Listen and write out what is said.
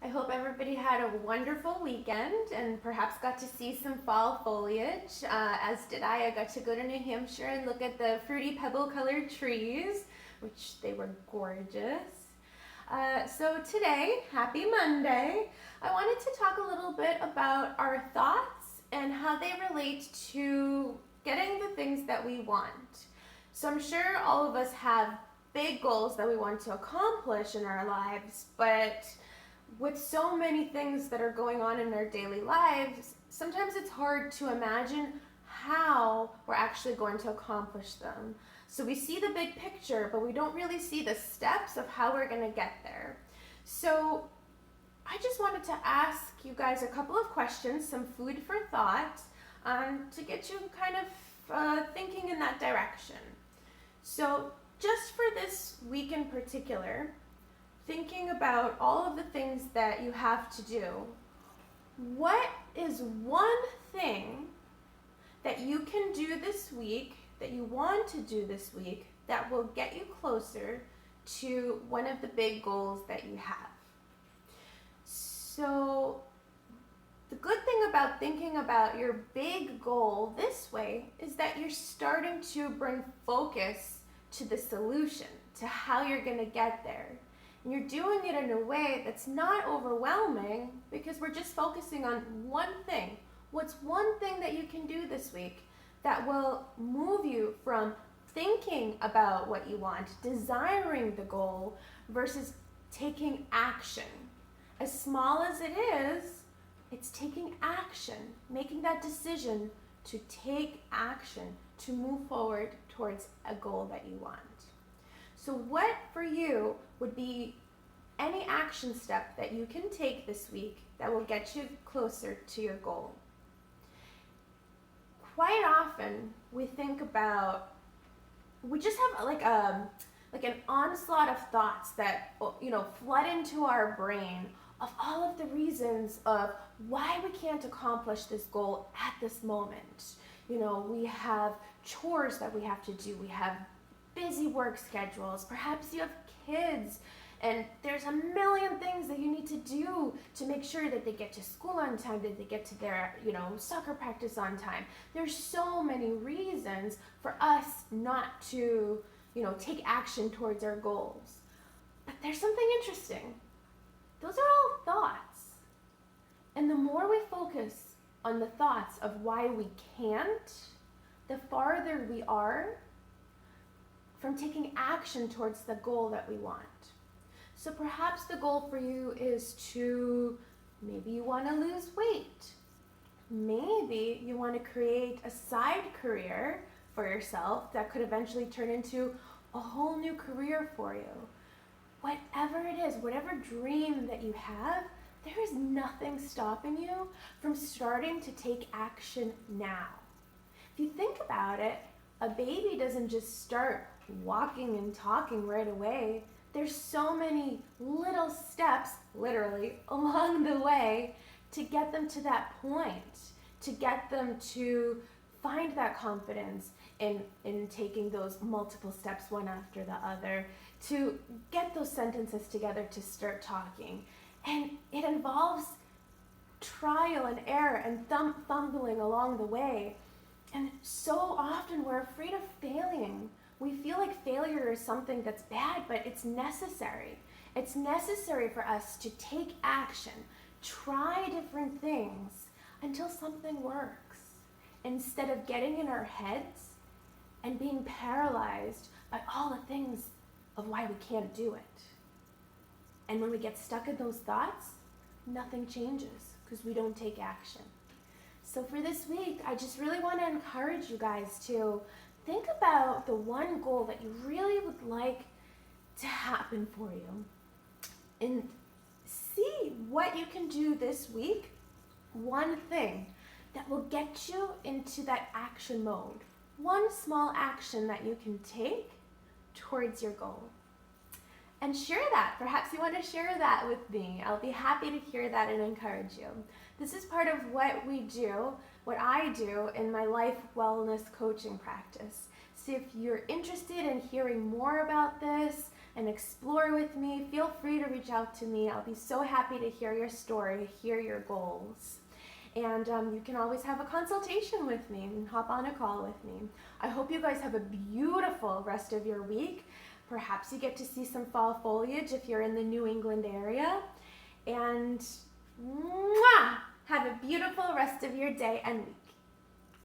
I hope everybody had a wonderful weekend and perhaps got to see some fall foliage, as did I. I got to go to New Hampshire and look at the fruity pebble colored trees, which they were gorgeous. So today, happy Monday, I wanted to talk a little bit about our thoughts and how they relate to getting the things that we want. So I'm sure all of us have big goals that we want to accomplish in our lives, but with so many things that are going on in our daily lives, sometimes it's hard to imagine how we're actually going to accomplish them. So we see the big picture, but we don't really see the steps of how we're going to get there. So I just wanted to ask you guys a couple of questions, some food for thought, to get you kind of thinking in that direction. So just for this week in particular, thinking about all of the things that you have to do, what is one thing that you can do this week, that you want to do this week, that will get you closer to one of the big goals that you have? So the good thing about thinking about your big goal this way is that you're starting to bring focus to the solution, to how you're going to get there. And you're doing it in a way that's not overwhelming because we're just focusing on one thing. What's one thing that you can do this week that will move you from thinking about what you want, desiring the goal, versus taking action? As small as it is, it's taking action, making that decision to take action, to move forward towards a goal that you want. So what for you would be any action step that you can take this week that will get you closer to your goal? Quite often we think about, we just have like an onslaught of thoughts that flood into our brain of all of the reasons of why we can't accomplish this goal at this moment. We have chores that we have to do. We have busy work schedules. Perhaps you have kids and there's a million things that you need to do to make sure that they get to school on time, that they get to their, soccer practice on time. There's so many reasons for us not to, take action towards our goals. But there's something interesting. Those are all thoughts. And the more we focus on the thoughts of why we can't, the farther we are from taking action towards the goal that we want. So perhaps the goal for you is maybe you want to lose weight. Maybe you want to create a side career for yourself that could eventually turn into a whole new career for you. Whatever it is, whatever dream that you have, there is nothing stopping you from starting to take action now. If you think about it, a baby doesn't just start walking and talking right away. There's so many little steps, literally, along the way to get them to that point, to get them to find that confidence in taking those multiple steps one after the other, to get those sentences together to start talking. And it involves trial and error and fumbling along the way. And so often we're afraid of failing. We feel like failure is something that's bad, but it's necessary. It's necessary for us to take action, try different things until something works, instead of getting in our heads and being paralyzed by all the things of why we can't do it. And when we get stuck in those thoughts, nothing changes because we don't take action. So for this week, I just really want to encourage you guys to think about the one goal that you really would like to happen for you and see what you can do this week, one thing that will get you into that action mode, one small action that you can take towards your goal. And share that. Perhaps you want to share that with me. I'll be happy to hear that and encourage you. This is part of what we do, what I do in my life wellness coaching practice. So if you're interested in hearing more about this, and explore with me, feel free to reach out to me. I'll be so happy to hear your story, hear your goals. And you can always have a consultation with me and hop on a call with me. I hope you guys have a beautiful rest of your week. Perhaps you get to see some fall foliage if you're in the New England area. And mwah, have a beautiful rest of your day and week.